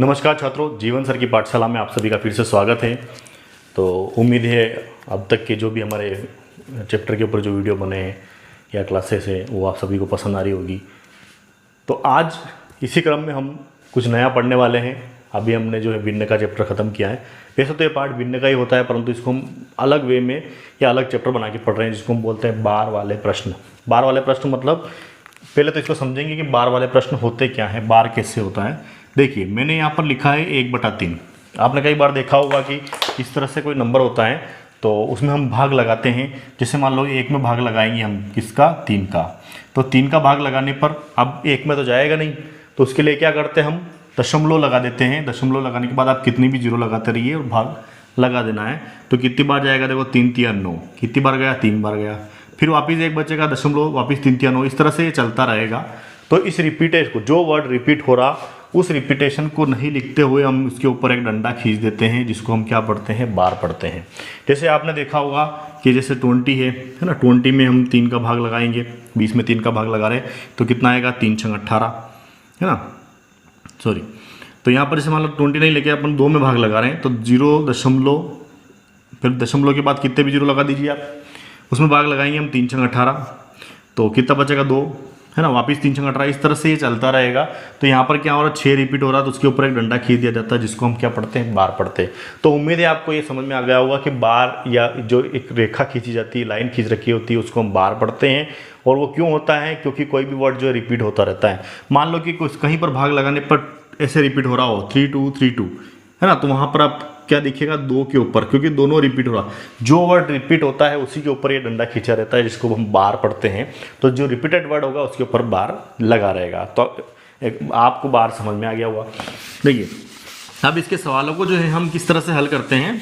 नमस्कार छात्रों, जीवन सर की पाठशाला में आप सभी का फिर से स्वागत है। तो उम्मीद है अब तक के जो भी हमारे चैप्टर के ऊपर जो वीडियो बने हैं या क्लासेस हैं वो आप सभी को पसंद आ रही होगी। तो आज इसी क्रम में हम कुछ नया पढ़ने वाले हैं। अभी हमने जो है भिन्न का चैप्टर ख़त्म किया है। वैसे तो ये पार्ट भिन्न का ही होता है, परंतु इसको हम अलग वे में या अलग चैप्टर बना के पढ़ रहे हैं, जिसको हम बोलते हैं बार वाले प्रश्न। बार वाले प्रश्न मतलब पहले तो इसको समझेंगे कि बार वाले प्रश्न होते क्या हैं, बार कैसे होता है। देखिए, मैंने यहाँ पर लिखा है 1/3। आपने कई बार देखा होगा कि इस तरह से कोई नंबर होता है तो उसमें हम भाग लगाते हैं। जैसे मान लो 1 में भाग लगाएंगे हम किसका, 3 का। तो 3 का भाग लगाने पर अब 1 में तो जाएगा नहीं, तो उसके लिए क्या करते हैं, हम दशमलव लगा देते हैं। दशमलव लगाने के बाद आप कितनी भी जीरो लगाते रहिए और भाग लगा देना है। तो कितनी बार जाएगा, देखो 3 3 9, कितनी बार गया, 3 बार गया। फिर वापस एक बचेगा दशमलव, वापस 3 3 9, इस तरह से ये चलता रहेगा। तो इस रिपीटेशन को, जो वर्ड रिपीट हो रहा उस रिपीटेशन को नहीं लिखते हुए हम उसके ऊपर एक डंडा खींच देते हैं, जिसको हम क्या पढ़ते हैं, बार पढ़ते हैं। जैसे आपने देखा होगा कि जैसे 20 है ना, 20 में हम 3 का भाग लगाएंगे, 20 में 3 का भाग लगा रहे हैं तो कितना आएगा, 3 6 18 है ना, सॉरी। तो यहाँ पर जैसे मान लो 20 नहीं लेके अपन 2 में भाग लगा रहे हैं तो 0 फिर दशमलव के बाद कितने भी जीरो लगा दीजिए आप, उसमें भाग लगाएंगे हम 3 6 18, तो कितना बचेगा 2 है ना, वापस 3 6 18, इस तरह से ये चलता रहेगा। तो यहाँ पर क्या हो रहा है, 6 रिपीट हो रहा है तो उसके ऊपर एक डंडा खींच दिया जाता है, जिसको हम क्या पढ़ते हैं, बार पढ़ते हैं। तो उम्मीद है आपको ये समझ में आ गया होगा कि बार या जो एक रेखा खींची जाती है, लाइन खींच रखी होती है, उसको हम बार पढ़ते हैं। और वो क्यों होता है, क्योंकि कोई भी वर्ड जो है रिपीट होता रहता है। मान लो कि कुछ कहीं पर भाग लगाने पर ऐसे रिपीट हो रहा हो 3 2 3 2 है ना, तो वहाँ पर आप क्या दिखेगा, 2 के ऊपर, क्योंकि दोनों रिपीट हो रहा। जो वर्ड रिपीट होता है उसी के ऊपर ये डंडा खींचा रहता है, जिसको हम बार पढ़ते हैं। तो जो रिपीटेड वर्ड होगा उसके ऊपर बार लगा रहेगा। तो आपको बार समझ में आ गया हुआ। देखिए, अब इसके सवालों को जो है हम किस तरह से हल करते हैं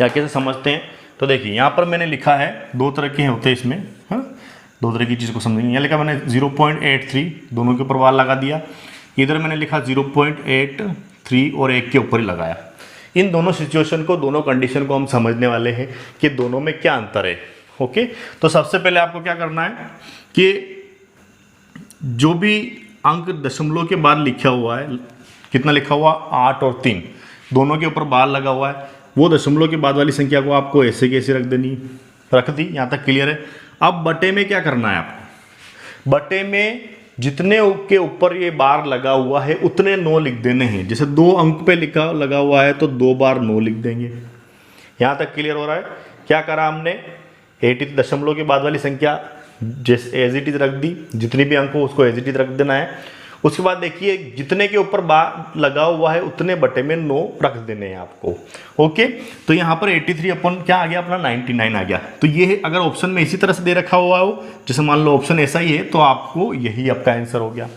या कैसे समझते हैं। तो देखिए, यहाँ पर मैंने लिखा है 2 तरह के होते हैं इसमें, हाँ 2 तरह की चीज़ को समझेंगे। यहाँ लिखा मैंने 0.83, दोनों के ऊपर बार लगा दिया। इधर मैंने लिखा 0.83 और 1 के ऊपर ही लगाया। इन दोनों सिचुएशन को, दोनों कंडीशन को हम समझने वाले हैं कि दोनों में क्या अंतर है। ओके, तो सबसे पहले आपको क्या करना है कि जो भी अंक दशमलव के बाद लिखा हुआ है, कितना लिखा हुआ, 8 और 3, दोनों के ऊपर बार लगा हुआ है, वो दशमलव के बाद वाली संख्या को आपको ऐसे कैसे रख देनी, रख दी। यहाँ तक क्लियर है। अब बटे में क्या करना है आपको, बटे में जितने के ऊपर ये बार लगा हुआ है उतने 9 लिख देने हैं। जैसे 2 अंक पे लिखा लगा हुआ है तो 2 बार 9 लिख देंगे। यहाँ तक क्लियर हो रहा है। क्या करा हमने, 80 दशमलव के बाद वाली संख्या जैसे एज इट इज रख दी, जितनी भी अंक हो उसको एज इट इज रख देना है। उसके बाद देखिए, जितने के ऊपर बार लगा हुआ है उतने बटे में 9 रख देने हैं आपको। ओके, तो यहाँ पर 83 अपन क्या आ गया, अपना 99 आ गया। तो ये अगर ऑप्शन में इसी तरह से दे रखा हुआ हो, जैसे मान लो ऑप्शन ऐसा ही है, तो आपको यही आपका आंसर हो गया।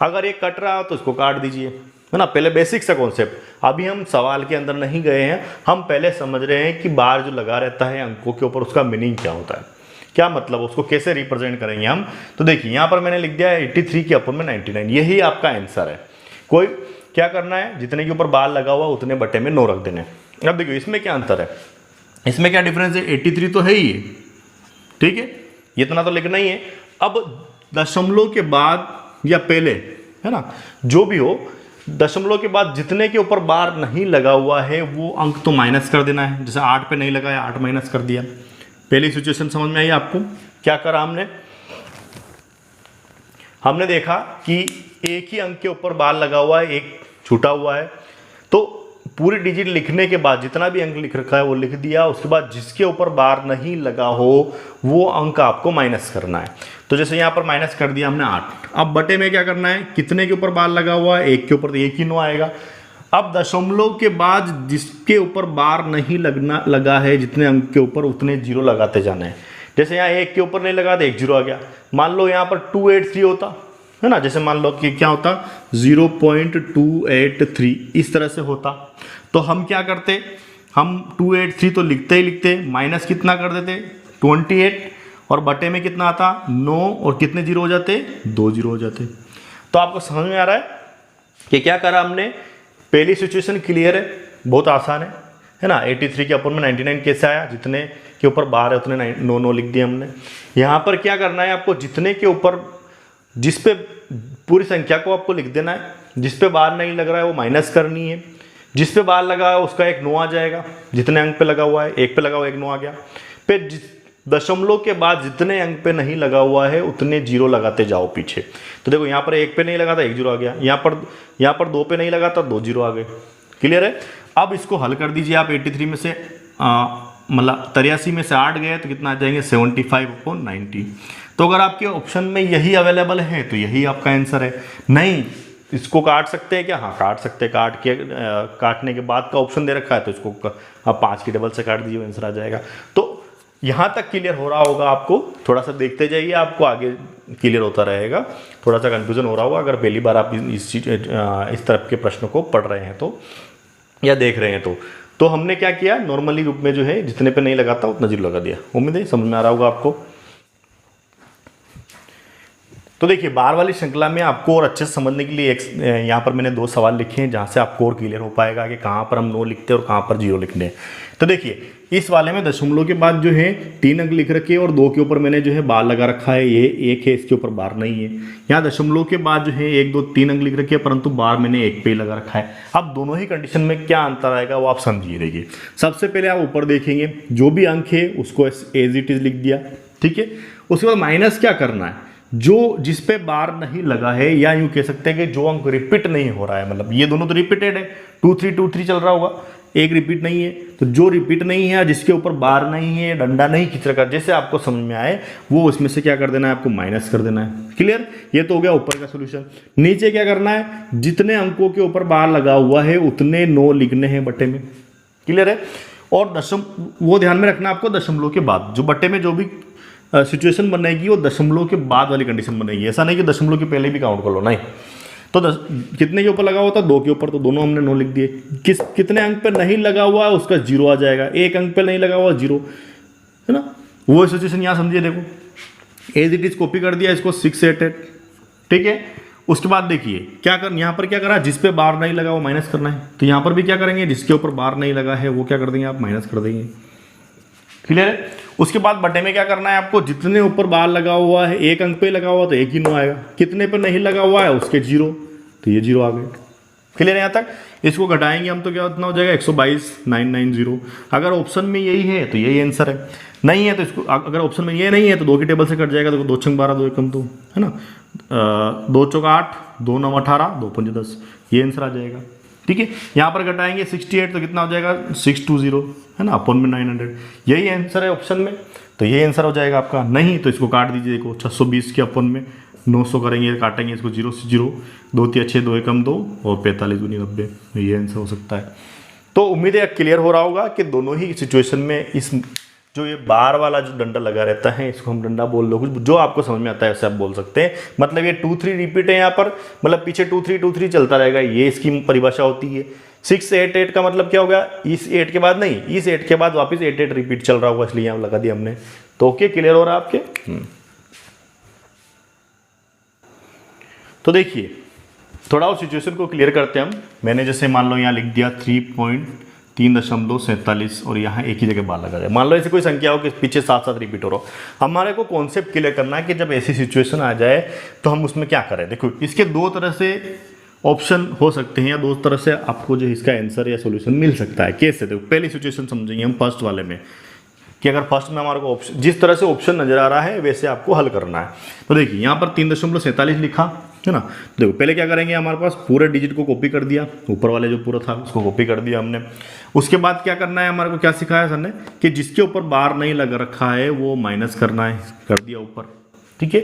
अगर ये कट रहा हो तो इसको काट दीजिए, है ना। पहले बेसिक सा कॉन्सेप्ट, अभी हम सवाल के अंदर नहीं गए हैं, हम पहले समझ रहे हैं कि बार जो लगा रहता है अंकों के ऊपर, उसका मीनिंग क्या होता है, क्या मतलब, उसको कैसे रिप्रेजेंट करेंगे हम। तो देखिए, यहाँ पर मैंने लिख दिया है 83 के ऊपर में 99, यही आपका आंसर है। कोई क्या करना है, जितने के ऊपर बार लगा हुआ उतने बटे में 9 रख देने। अब देखिए इसमें क्या अंतर है, इसमें क्या डिफरेंस है, 83 तो है ही है, ठीक है, इतना तो लिखना ही है। अब दशमलव के बाद या पहले, है ना, जो भी हो, दशमलव के बाद जितने के ऊपर बार नहीं लगा हुआ है वो अंक तो माइनस कर देना है। जैसे 8 पे नहीं लगाया, 8 माइनस कर दिया। पहली सिचुएशन समझ में आई आपको। क्या करा हमने देखा कि एक ही अंक के ऊपर बार लगा हुआ है, एक छूटा हुआ है, तो पूरी डिजिट लिखने के बाद जितना भी अंक लिख रखा है वो लिख दिया। उसके बाद जिसके ऊपर बार नहीं लगा हो वो अंक आपको माइनस करना है। तो जैसे यहाँ पर माइनस कर दिया हमने 8। अब बटे में क्या करना है, कितने के ऊपर बार लगा हुआ है, 1 के ऊपर, तो 1 ही 9 आएगा। अब दशमलव के बाद जिसके ऊपर बार नहीं लगा है, जितने अंक के ऊपर, उतने जीरो लगाते जाना है। जैसे यहाँ 1 के ऊपर नहीं लगा तो 1 जीरो आ गया। मान लो यहाँ पर 283 होता है ना, जैसे मान लो कि क्या होता, 0.283 इस तरह से होता, तो हम क्या करते, हम 283 तो लिखते ही लिखते, माइनस कितना कर देते, 28, और बटे में कितना आता, 9, और कितने जीरो हो जाते, 2 जीरो हो जाते। तो आपको समझ में आ रहा है कि क्या करा हमने। पहली सिचुएशन क्लियर है, बहुत आसान है ना। 83 के ऊपर में 99 कैसे आया, जितने के ऊपर बार है उतने 9 लिख दिए हमने। यहाँ पर क्या करना है आपको, जितने के ऊपर, जिस पे पूरी संख्या को आपको लिख देना जिस पे बार नहीं लग रहा है वो माइनस करनी है, जिस पे बार लगा है उसका एक 9 आ जाएगा, जितने अंक पे लगा हुआ है, एक पे लगा हुआ 1 9 आ गया। फिर दशमलव के बाद जितने अंक पे नहीं लगा हुआ है उतने जीरो लगाते जाओ पीछे। तो देखो यहाँ पर 1 पे नहीं लगा था 1 जीरो आ गया, यहाँ पर 2 पे नहीं लगा था 2 जीरो आ गए। क्लियर है। अब इसको हल कर दीजिए आप। 83 में से मतलब 83 में से 8 गए तो कितना आ जाएंगे 75/90। तो अगर आपके ऑप्शन में यही अवेलेबल है तो यही आपका आंसर है। नहीं इसको काट सकते हैं क्या? हाँ काट सकते हैं। काटने के बाद का ऑप्शन दे रखा है तो इसको आप 5 की डबल से काट दीजिए, आंसर आ जाएगा। तो यहाँ तक क्लियर हो रहा होगा आपको, थोड़ा सा देखते जाइए, आपको आगे क्लियर होता रहेगा। थोड़ा सा कंफ्यूजन हो रहा होगा अगर पहली बार आप इस तरफ के प्रश्न को पढ़ रहे हैं तो या देख रहे हैं तो हमने क्या किया, नॉर्मली रूप में जो है जितने पे नहीं लगाता उतना जीरो लगा दिया। उम्मीद है समझ में आ रहा होगा आपको। तो देखिए बार वाली श्रृंखला में आपको और अच्छे से समझने के लिए यहाँ पर मैंने 2 सवाल लिखे हैं जहाँ से आपको और क्लियर हो पाएगा कि कहाँ पर हम 9 लिखते हैं और कहाँ पर 0 लिखने हैं। तो देखिए इस वाले में दशमलव के बाद जो है 3 अंक लिख रखे और 2 के ऊपर मैंने जो है बार लगा रखा है, ये 1 है, इसके ऊपर बार नहीं है। यहाँ दशमलव के बाद जो है 1 2 3 अंक लिख रखे हैं परंतु बार मैंने 1 पे ही लगा रखा है। अब दोनों ही कंडीशन में क्या अंतर आएगा वो आप समझिए। देखिए सबसे पहले आप ऊपर देखेंगे, जो भी अंक है उसको एज इट इज लिख दिया, ठीक है। उसके बाद माइनस क्या करना है, जो जिस पे बार नहीं लगा है या यूं कह सकते हैं कि जो अंक रिपीट नहीं हो रहा है, मतलब ये दोनों तो रिपीटेड है, 2 3 2 3 चल रहा होगा, एक रिपीट नहीं है। तो जो रिपीट नहीं है जिसके ऊपर बार नहीं है, डंडा नहीं खींच रखा, जैसे आपको समझ में आए वो उसमें से क्या कर देना है, आपको माइनस कर देना है। क्लियर। ये तो हो गया ऊपर का सोल्यूशन। नीचे क्या करना है, जितने अंकों के ऊपर बार लगा हुआ है उतने 9 लिखने हैं बट्टे में। क्लियर है। और वो ध्यान में रखना आपको, दशमलव के बाद जो बट्टे में जो भी सिचुएशन बनेगी वो दशमलव के बाद वाली कंडीशन बनेगी। ऐसा नहीं कि दशमलव के पहले भी काउंट कर लो, नहीं। तो कितने के ऊपर लगा हुआ था, 2 के ऊपर, तो दोनों हमने 9 लिख दिए। कितने अंक पे नहीं लगा हुआ है उसका 0 आ जाएगा, 1 अंक पे नहीं लगा हुआ 0, है ना। वो सिचुएशन यहाँ समझिए। देखो एज इट इज कॉपी कर दिया इसको 6 8 8, ठीक है। उसके बाद देखिए क्या कर, यहाँ पर क्या करा, जिस पे बार नहीं लगा वो माइनस करना है। तो यहाँ पर भी क्या करेंगे, जिसके ऊपर बार नहीं लगा है वो क्या कर देंगे, आप माइनस कर देंगे। क्लियर है। उसके बाद बटे में क्या करना है आपको, जितने ऊपर बार लगा हुआ है 1 अंक पे लगा हुआ तो 1 ही 9 आएगा, कितने पे नहीं लगा हुआ है उसके 0, तो ये 0 आ गए। क्लियर है यहाँ तक। इसको घटाएंगे हम तो क्या उतना हो जाएगा 122,990। अगर ऑप्शन में यही है तो यही आंसर है, नहीं है तो इसको, अगर ऑप्शन में ये नहीं है तो 2 की टेबल से कट जाएगा। तो 2 6 12 2 1 2, है ना, 2 4 8 2 9 18 2 5 10, ये आंसर आ जाएगा। ठीक है। यहाँ पर घटाएंगे 68 तो कितना हो जाएगा 620, है ना, अपन में 900, यही आंसर है ऑप्शन में, तो यही आंसर हो जाएगा आपका। नहीं तो इसको काट दीजिए। देखो 620 के अपन में 900 करेंगे, काटेंगे इसको 0 से 0, 2 3 6 2 1 2 और 45 दूनी 90, ये आंसर हो सकता है। तो उम्मीद है क्लियर हो रहा होगा कि दोनों ही सिचुएशन में इस जो ये बार वाला जो डंडा लगा रहता है इसको हम डंडा बोल लो, कुछ जो आपको समझ में आता है वैसे आप बोल सकते हैं। मतलब ये 2 3 रिपीट है यहाँ पर, मतलब पीछे 2 3 चलता रहेगा, ये इसकी परिभाषा होती है। 6 8 8 का मतलब क्या होगा, इस 8 के बाद नहीं, इस 8 के बाद वापस 8 8 रिपीट चल रहा होगा, इसलिए यहाँ लगा दिया हमने। तो ओके, क्लियर हो रहा है आपके। तो देखिए थोड़ा उस सिचुएशन को क्लियर करते हैं हम। मैंने जैसे मान लो यहाँ लिख दिया 3.47 और यहाँ एक ही जगह बार लगा जाए। मान लो ऐसी कोई संख्या हो कि पीछे साथ साथ रिपीट हो रहा हो। हमारे को कॉन्सेप्ट क्लियर करना है कि जब ऐसी सिचुएशन आ जाए तो हम उसमें क्या करें। देखो इसके 2 तरह से ऑप्शन हो सकते हैं या 2 तरह से आपको जो इसका आंसर या सोल्यूशन मिल सकता है। कैसे, देखो पहली सिचुएशन समझेंगे हम फर्स्ट वाले में कि अगर फर्स्ट में हमारे को ऑप्शन जिस तरह से ऑप्शन नजर आ रहा है वैसे आपको हल करना है। तो देखिए यहाँ पर 3.47 लिखा है ना। देखो पहले क्या करेंगे, हमारे पास पूरे डिजिट को कॉपी कर दिया, ऊपर वाले जो पूरा था उसको कॉपी कर दिया हमने। उसके बाद क्या करना है, हमारे को क्या सिखाया सर ने कि जिसके ऊपर बार नहीं लग रखा है वो माइनस करना है, कर दिया ऊपर। ठीक है,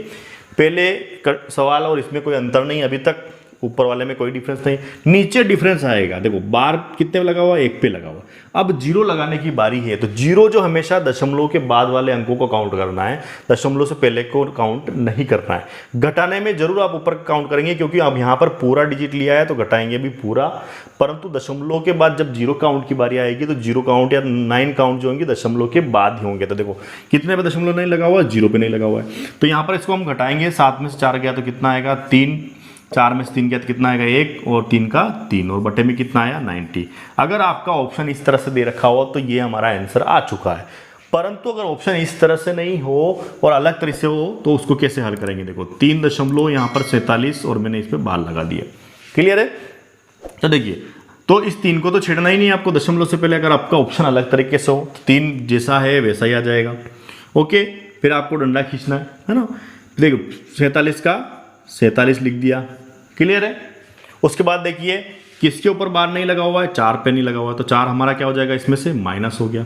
पहले सवाल और इसमें कोई अंतर नहीं अभी तक, ऊपर वाले में कोई डिफरेंस नहीं। नीचे डिफरेंस आएगा। देखो बार कितने पे लगा हुआ, 1 पे लगा हुआ। अब 0 लगाने की बारी है, तो 0 जो हमेशा दशमलव के बाद वाले अंकों को काउंट करना है, दशमलव से पहले को काउंट नहीं करना है। घटाने में जरूर आप ऊपर काउंट करेंगे क्योंकि अब यहाँ पर पूरा डिजिट लिया है तो घटाएंगे भी पूरा, परंतु दशमलव के बाद जब 0 काउंट की बारी आएगी तो 0 काउंट या 9 काउंट जो होंगे दशमलव के बाद ही होंगे। तो देखो कितने पे दशमलव नहीं लगा हुआ, 0 पे नहीं लगा हुआ है, तो यहाँ पर इसको हम घटाएंगे। 7 में से 4 गया तो कितना आएगा 3, 4 में से 3 गया तो कितना आएगा 1 और 3 का 3 और बटे में कितना आया 90। अगर आपका ऑप्शन इस तरह से दे रखा हो तो ये हमारा आंसर आ चुका है। परंतु अगर ऑप्शन इस तरह से नहीं हो और अलग तरह से हो तो उसको कैसे हल करेंगे। देखो 3 दशमलव यहाँ पर 47 और मैंने इस पर बार लगा दिया। क्लियर है। तो देखिए, तो इस 3 को तो छेड़ना ही नहीं है आपको दशमलव से पहले। अगर आपका ऑप्शन अलग तरीके से हो तो 3 जैसा है वैसा ही आ जाएगा। ओके, फिर आपको डंडा खींचना है ना। देखो 47 का 47 लिख दिया, क्लियर है। उसके बाद देखिए किसके ऊपर बार नहीं लगा हुआ है, 4 पे नहीं लगा हुआ है, तो 4 हमारा क्या हो जाएगा, इसमें से माइनस हो गया।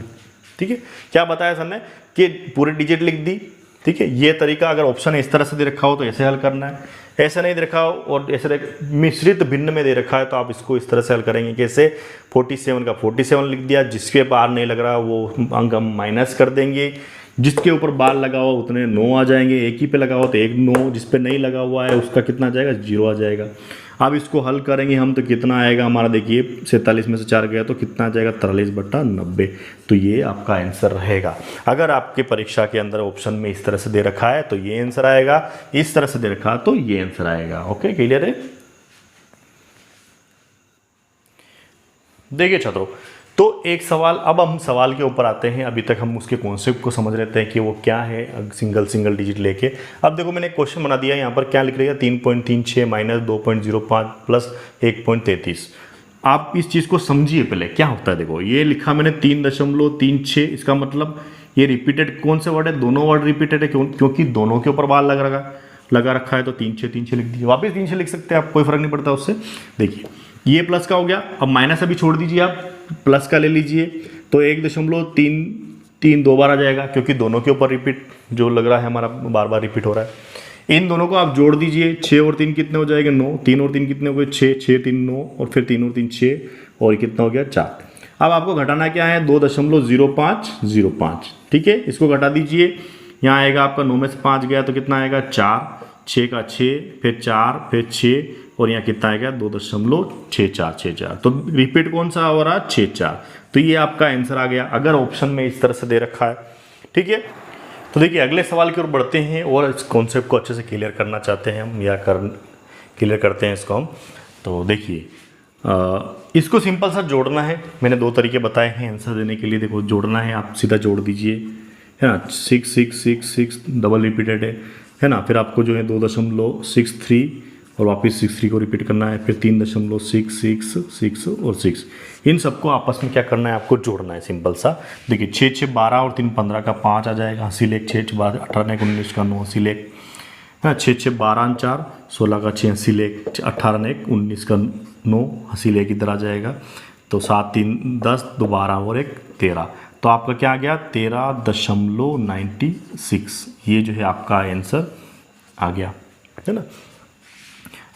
ठीक है, क्या बताया सर ने कि पूरी डिजिट लिख दी। ठीक है, ये तरीका अगर ऑप्शन इस तरह से दे रखा हो तो ऐसे हल करना है, ऐसा नहीं दे रखा हो और ऐसे मिश्रित भिन्न में दे रखा है तो आप इसको इस तरह से हल करेंगे। कैसे, 47 का 47 लिख दिया, जिसके बार नहीं लग रहा वो अंक हम माइनस कर देंगे, जिसके ऊपर बार लगा हुआ उतने 9 आ जाएंगे, एक ही पे लगा हुआ तो 1 9, जिस पे नहीं लगा हुआ है उसका कितना आ जाएगा, 0 आ जाएगा। अब इसको हल करेंगे हम तो कितना आएगा हमारा, देखिए 47 में से 4 गया तो कितना आ जाएगा, 43/90। तो ये आपका आंसर रहेगा। अगर आपके परीक्षा के अंदर ऑप्शन में इस तरह से दे रखा है तो ये आंसर आएगा, इस तरह से दे रखा है तो ये आंसर आएगा। ओके, क्लियर है। देखिए छात्रों, तो एक सवाल, अब हम सवाल के ऊपर आते हैं। अभी तक हम उसके कॉन्सेप्ट को समझ लेते हैं कि वो क्या है, सिंगल डिजिट लेके। अब देखो मैंने क्वेश्चन बना दिया, यहाँ पर क्या लिख रही है, 3.36 माइनस 2.05 प्लस 1.33। आप इस चीज़ को समझिए पहले क्या होता है। देखो ये लिखा मैंने 3.36, इसका मतलब ये रिपीटेड कौन से वर्ड है, दोनों वर्ड रिपीटेड है, क्योंकि दोनों के ऊपर बार लगा रखा है तो 3.6 लिख दीजिए, वापस 3 लिख सकते हैं आप, कोई फर्क नहीं पड़ता उससे। देखिए ये प्लस का हो गया, अब माइनस अभी छोड़ दीजिए, आप प्लस का ले लीजिए तो 1.33 दो बार आ जाएगा, क्योंकि दोनों के ऊपर रिपीट जो लग रहा है हमारा बार बार रिपीट हो रहा है। इन दोनों को आप जोड़ दीजिए, 6 और 3 कितने हो जाएंगे, 9, 3 और 3 कितने हो गए, 6, 6 3 9 और फिर 3 और 3 6 और कितना हो गया, 4। अब आपको घटाना क्या है, 2.0505। ठीक है, इसको घटा दीजिए, यहाँ आएगा आपका 9 में से 5 गया तो कितना आएगा, 4, 6 का 6, फिर 4, फिर 6 और यहाँ कितना आएगा, 2.6464। तो रिपीट कौन सा हो रहा है, 64। तो ये आपका आंसर आ गया, अगर ऑप्शन में इस तरह से दे रखा है। ठीक है, तो देखिए अगले सवाल की ओर बढ़ते हैं और इस कॉन्सेप्ट को अच्छे से क्लियर करना चाहते हैं हम, या क्लियर करते हैं इसको हम। तो देखिए इसको सिंपल सा जोड़ना है, मैंने 2 तरीके बताए हैं आंसर देने के लिए। देखो जोड़ना है, आप सीधा जोड़ दीजिए, है ना। 6 6 6 6 डबल रिपीटेड है ना, फिर आपको जो है 2.63 और वापस 63 को रिपीट करना है, फिर 3.666 और 6। इन सबको आपस में क्या करना है, आपको जोड़ना है सिंपल सा। देखिए 6 6 12 और 3 15 का 5 आ जाएगा, हंसी लेख 6 6 12 18 19 का 9 हंसी लेख, है ना। 6 6 12 4 16 का 6 हंसी लेख, 18 19 का 9 हंसी लेख इधर आ जाएगा। तो 7 3 10 2 12 और 1 13। तो आपका क्या आ गया, 13.96। ये जो है आपका आंसर आ गया, है ना।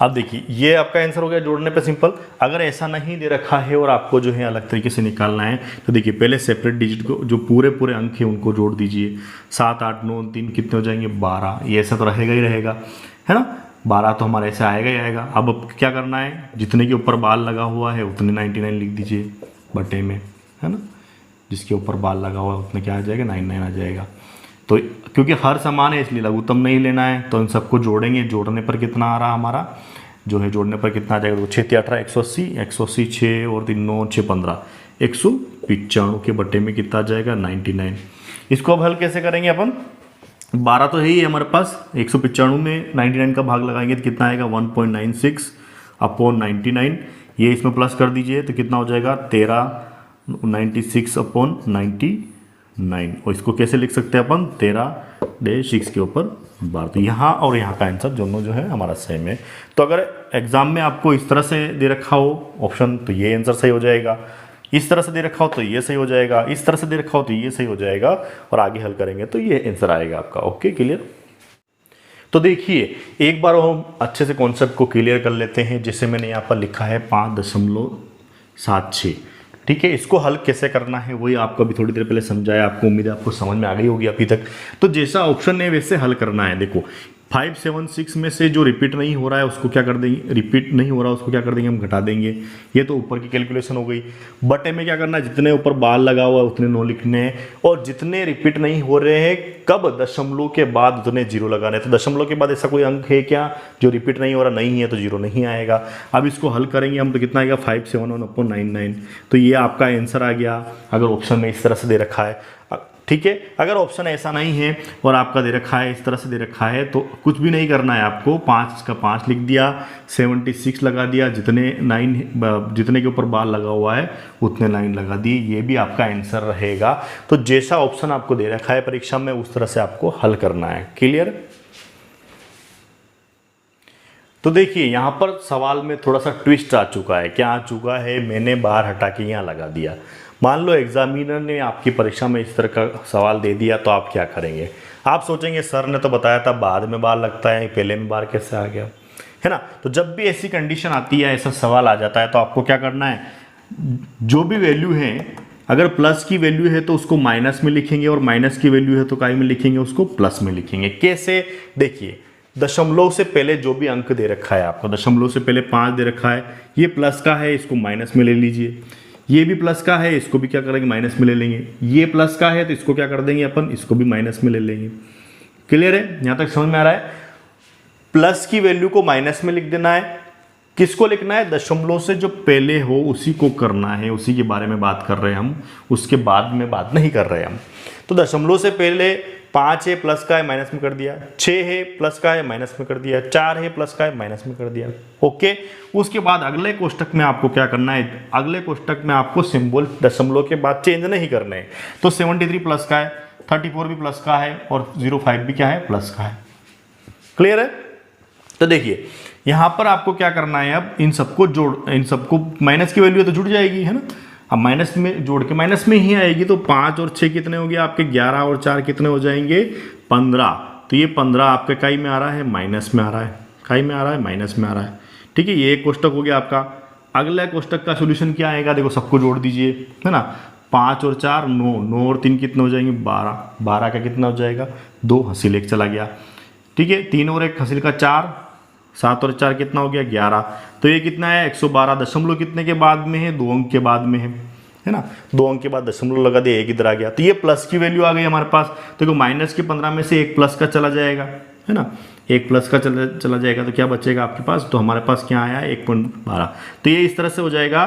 अब देखिए ये आपका आंसर हो गया जोड़ने पे सिंपल। अगर ऐसा नहीं दे रखा है और आपको जो है अलग तरीके से निकालना है तो देखिए पहले सेपरेट डिजिट को, जो पूरे अंक है उनको जोड़ दीजिए। 7 8 9 3 कितने हो जाएंगे, 12। ये ऐसा तो रहेगा ही रहेगा, है ना। 12 तो हमारे ऐसे आएगा ही आएगा। अब क्या करना है, जितने के ऊपर बाल लगा हुआ है उतने 99 लिख दीजिए बटे में, है ना। जिसके ऊपर बाल लगा हुआ है उतने क्या आ जाएगा, 99 आ जाएगा। तो क्योंकि हर समान है इसलिए लघुत्तम नहीं लेना है, तो इन सबको जोड़ेंगे। जोड़ने पर कितना आ रहा हमारा, जो है जोड़ने पर कितना आ जाएगा, 6 3 18 180, 180 6 और 3 9 6 15, 195 के बटे में कितना आ जाएगा, 99। इसको अब हल कैसे करेंगे अपन, 12 तो है ही हमारे पास, 195 में 99 का भाग लगाएंगे तो कितना आएगा, 1.96 अपॉन 99। ये इसमें प्लस कर दीजिए तो कितना हो जाएगा, 1396 अपॉन 99। और इसको कैसे लिख सकते हैं अपन, 13-6 के ऊपर बार। तो यहाँ और यहाँ का आंसर दोनों जो है हमारा सेम है। तो अगर एग्जाम में आपको इस तरह से दे रखा हो ऑप्शन तो ये आंसर सही हो जाएगा, इस तरह से दे रखा हो तो ये सही हो जाएगा, इस तरह से दे रखा हो तो ये सही हो जाएगा, और आगे हल करेंगे तो ये आंसर आएगा आपका। Okay, clear. तो देखिए एक बार हम अच्छे से कॉन्सेप्ट को क्लियर कर लेते हैं। जैसे मैंने यहाँ पर लिखा है 5.76, ठीक है। इसको हल कैसे करना है वही आपको अभी थोड़ी देर पहले समझाया, आपको उम्मीद है आपको समझ में आ गई होगी अभी तक। तो जैसा ऑप्शन है वैसे हल करना है। देखो 576 में से जो रिपीट नहीं हो रहा है उसको क्या कर देंगे, रिपीट नहीं हो रहा उसको क्या कर देंगे, हम घटा देंगे। ये तो ऊपर की कैलकुलेशन हो गई। बटे में क्या करना है, जितने ऊपर बाल लगा हुआ है उतने 9 लिखने हैं, और जितने रिपीट नहीं हो रहे हैं कब दशमलव के बाद उतने 0 लगाने हैं। तो दशमलव के बाद ऐसा कोई अंक है क्या जो रिपीट नहीं हो रहा, नहीं है, तो 0 नहीं आएगा। अब इसको हल करेंगे हम तो कितना आएगा, 571/99। तो ये आपका आंसर आ गया अगर ऑप्शन में इस तरह से दे रखा है। ठीक है। अगर ऑप्शन ऐसा नहीं है और आपका दे रखा है, इस तरह से दे रखा है, तो कुछ भी नहीं करना है आपको, 5 का 5 लिख दिया, 76 लगा दिया, जितने के ऊपर बार लगा हुआ है उतने लाइन लगा दी, ये भी आपका आंसर रहेगा। तो जैसा ऑप्शन आपको दे रखा है परीक्षा में उस तरह से आपको हल करना है। क्लियर? तो देखिए यहाँ पर सवाल में थोड़ा सा ट्विस्ट आ चुका है। क्या आ चुका है? मैंने बार हटा के यहाँ लगा दिया। मान लो एग्जामिनर ने आपकी परीक्षा में इस तरह का सवाल दे दिया तो आप क्या करेंगे? आप सोचेंगे सर ने तो बताया था बाद में बार लगता है, पहले में बार कैसे आ गया, है ना। तो जब भी ऐसी कंडीशन आती है, ऐसा सवाल आ जाता है, तो आपको क्या करना है, जो भी वैल्यू है, अगर प्लस की वैल्यू है तो उसको माइनस में लिखेंगे, और माइनस की वैल्यू है तो काय में लिखेंगे, उसको प्लस में लिखेंगे। कैसे? देखिए, दशमलव से पहले जो भी अंक दे रखा है आपको, दशमलव से पहले 5 दे रखा है, ये प्लस का है, इसको माइनस में ले लीजिए। ये भी प्लस का है, इसको भी क्या करेंगे, माइनस में ले लेंगे। ये प्लस का है तो इसको क्या कर देंगे अपन, इसको भी माइनस में ले लेंगे। क्लियर है? यहां तक समझ में आ रहा है? प्लस की वैल्यू को माइनस में लिख देना है। किसको लिखना है? दशमलव से जो पहले हो उसी को करना है, उसी के बारे में बात कर रहे हैं हम, उसके बाद में बात नहीं कर रहे हम। तो दशमलव से पहले 5 है, प्लस का है, माइनस में कर दिया। 6 है, प्लस का है, माइनस में कर दिया। 4 है, प्लस का है, माइनस में कर दिया। ओके। उसके बाद अगले कोष्टक में आपको क्या करना है, अगले कोष्टक में आपको सिंबल दशमलव के बाद चेंज नहीं करने हैं। तो 73 प्लस का है, 34 भी प्लस का है, और 05 भी क्या है, प्लस का है। क्लियर है? तो देखिए यहां पर आपको क्या करना है, अब इन सबको माइनस की वैल्यू तो जुड़ जाएगी, है ना। अब माइनस में जोड़ के माइनस में ही आएगी, तो 5 और 6 कितने हो गए आपके, 11 और 4 कितने हो जाएंगे, 15। तो ये 15 आपके काई में आ रहा है, माइनस में आ रहा है, काई में आ रहा है, माइनस में आ रहा है। ठीक है, ये एक कोष्टक हो गया आपका। अगला कोष्टक का सोल्यूशन क्या आएगा, देखो सबको जोड़ दीजिए, है ना। 5 और 4 9, 9 और 3 कितने हो जाएंगे, 12, 12 का कितना हो जाएगा, 2, हासिल 1 चला गया। ठीक है, 3 और 1 हासिल का 4, 7 और 4 कितना हो गया, 11। तो ये कितना है, 112। दशमलव कितने के बाद में है, 2 अंक के बाद में है ना। 2 अंक के बाद दशमलव लगा दिया, 1 इधर आ गया। तो ये प्लस की वैल्यू आ गई हमारे पास। तो देखो माइनस के 15 में से 1 प्लस का चला जाएगा, है ना। 1 प्लस का चला जाएगा तो क्या बचेगा आपके पास, तो हमारे पास क्या आया, 1.12। तो ये इस तरह से हो जाएगा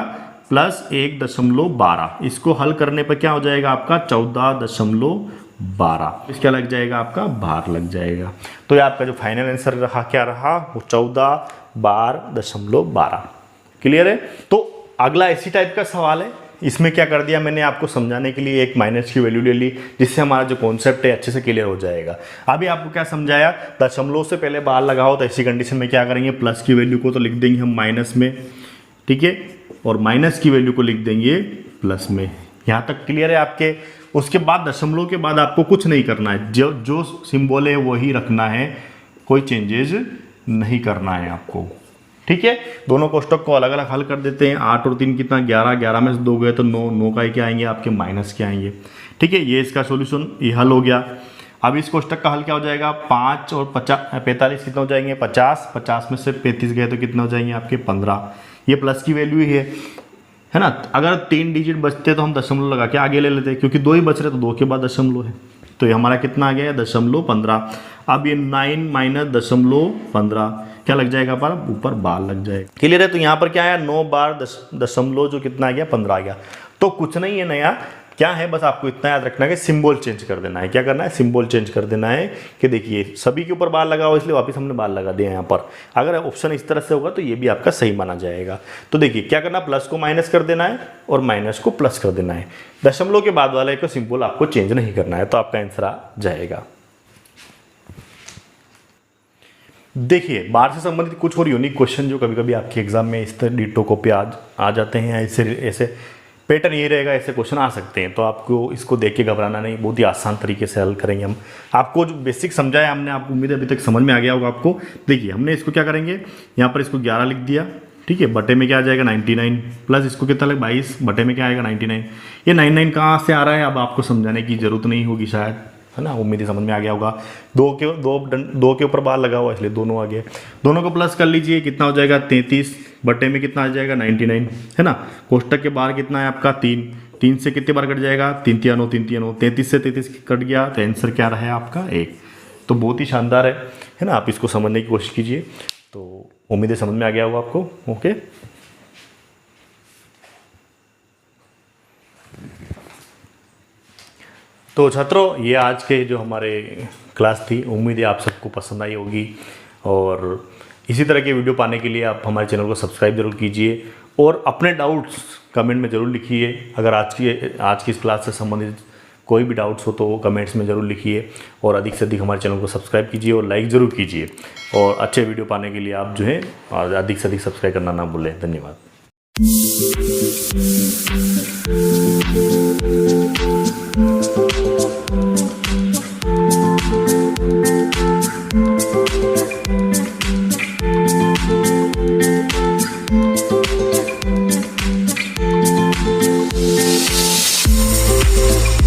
प्लस 1.12। इसको हल करने पर क्या हो जाएगा आपका, 14.12। इसका लग जाएगा आपका बार लग जाएगा। तो ये आपका जो फाइनल आंसर रहा क्या रहा, वो 14.12। क्लियर है? तो अगला इसी टाइप का सवाल है। इसमें क्या कर दिया मैंने आपको समझाने के लिए, एक माइनस की वैल्यू ले ली, जिससे हमारा जो कॉन्सेप्ट है अच्छे से क्लियर हो जाएगा। अभी आपको क्या समझाया, दशमलव से पहले बार लगाओ तो ऐसी कंडीशन में क्या करेंगे, प्लस की वैल्यू को तो लिख देंगे हम माइनस में, ठीक है, और माइनस की वैल्यू को लिख देंगे प्लस में। यहाँ तक क्लियर है आपके? उसके बाद दशमलव के बाद आपको कुछ नहीं करना है, जो सिंबल है वही रखना है, कोई चेंजेस नहीं करना है आपको। ठीक है, दोनों कोष्टक को अलग अलग हल कर देते हैं। 8 और 3 कितना, 11, 11 में से 2 गए तो 9, 9 का ही क्या आएंगे आपके, माइनस के आएंगे। ठीक है, ये इसका सोल्यूशन ये हल हो गया। अब इस कोष्टक का हल क्या हो जाएगा, 5 और 45 कितना हो जाएंगे, 50, 50 में से 35 गए तो कितना हो जाएंगे आपके, 15। ये प्लस की वैल्यू ही है ना। अगर 3 डिजिट बचते तो हम दशमलव लगा के आगे ले लेते, क्योंकि 2 ही बच रहे तो 2 के बाद दशमलव है, तो ये हमारा कितना आ गया है, 0.15। अब ये 9 माइनस 0.15 क्या लग जाएगा पर, ऊपर बार लग जाएगा। क्लियर है? तो यहाँ पर क्या आया, 9 बार दशमलव जो कितना आ गया, 15 आ गया। तो कुछ नहीं है नया, क्या है, बस आपको इतना याद रखना है कि सिंबल चेंज कर देना है। क्या करना है, सिंबल चेंज कर देना है कि देखिए सभी के ऊपर बार लगा हो, इसलिए वापस हमने बार लगा दिया यहाँ पर। अगर ऑप्शन इस तरह से होगा तो ये भी आपका सही माना जाएगा। तो देखिए क्या करना, प्लस को माइनस कर देना है और माइनस को प्लस कर देना है। दशमलव के बाद वाले को सिंबल आपको चेंज नहीं करना है, तो आपका आंसर आ जाएगा। देखिए बार से संबंधित कुछ और यूनिक क्वेश्चन जो कभी कभी आपके एग्जाम में इस तरह डिटो कॉपी आ जाते हैं, ऐसे पैटर्न ये रहेगा, ऐसे क्वेश्चन आ सकते हैं। तो आपको इसको देख के घबराना नहीं, बहुत ही आसान तरीके से हल करेंगे हम। आपको जो बेसिक समझाया हमने, आपको उम्मीद है अभी तक समझ में आ गया होगा आपको। देखिए हमने इसको क्या करेंगे, यहाँ पर इसको 11 लिख दिया, ठीक है, बटे में क्या आ जाएगा 99, प्लस इसको कितना लग 22, बटे में क्या आएगा 99। ये 99 कहाँ से आ रहा है, अब आपको समझाने की जरूरत नहीं होगी शायद, है ना। उम्मीद है समझ में आ गया होगा। दो के ऊपर बार लगा हुआ इसलिए दोनों आ गए। दोनों को प्लस कर लीजिए, कितना हो जाएगा 33, बटे में कितना आ जाएगा 99, है ना। कोष्टक के बाहर कितना है आपका 3, 3 से कितने बार कट जाएगा, 3 3 9, 3 3 9, 33 से 33 कट गया, तो आंसर क्या रहा है आपका 1। तो बहुत ही शानदार है ना। आप इसको समझने की कोशिश कीजिए। तो उम्मीद है समझ में आ गया होगा आपको। ओके, तो छात्रों, ये आज के जो हमारे क्लास थी, उम्मीद है आप सबको पसंद आई होगी। और इसी तरह के वीडियो पाने के लिए आप हमारे चैनल को सब्सक्राइब जरूर कीजिए और अपने डाउट्स कमेंट में ज़रूर लिखिए। अगर आज की इस क्लास से संबंधित कोई भी डाउट्स हो तो वो कमेंट्स में ज़रूर लिखिए और अधिक से अधिक हमारे चैनल को सब्सक्राइब कीजिए और लाइक ज़रूर कीजिए। और अच्छे वीडियो पाने के लिए आप जो है अधिक से अधिक सब्सक्राइब करना ना भूलें। धन्यवाद।